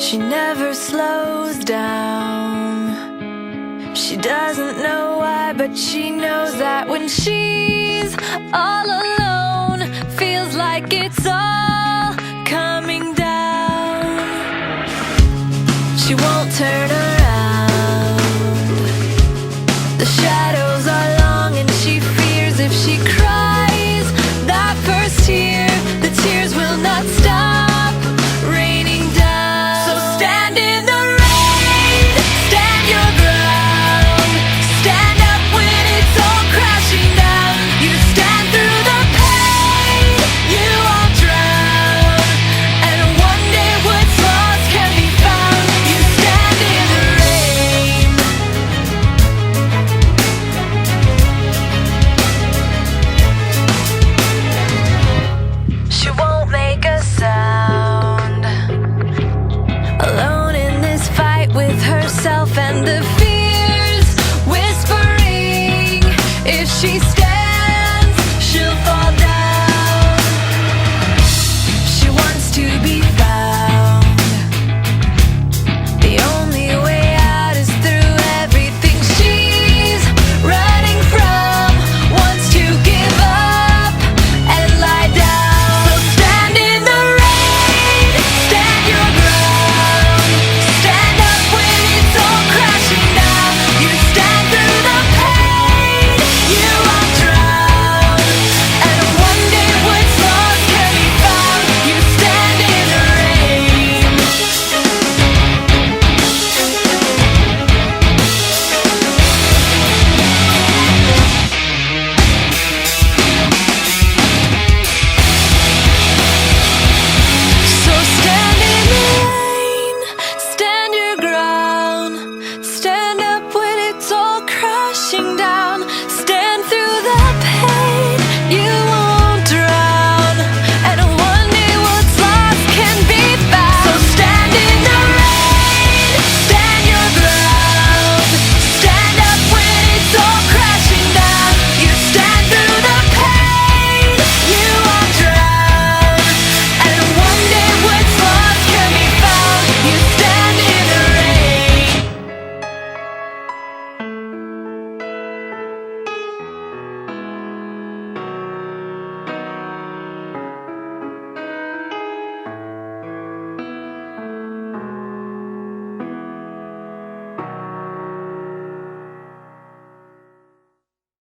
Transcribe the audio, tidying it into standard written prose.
She never slows down. She doesn't know why, but she knows that when she's all alone, feels like it's all coming down. She won't turn around. The shadows are long and she fears if she cries that first tear, the tears will not stop raining down. So stand in the rain, stand your ground, stand up when it's all crashing down. You stand through the pain, you won't drown, and one day what's lost can be found. You stand in the rain. She won't make a sound, alone in this fight with herself and the fears whispering if she stays.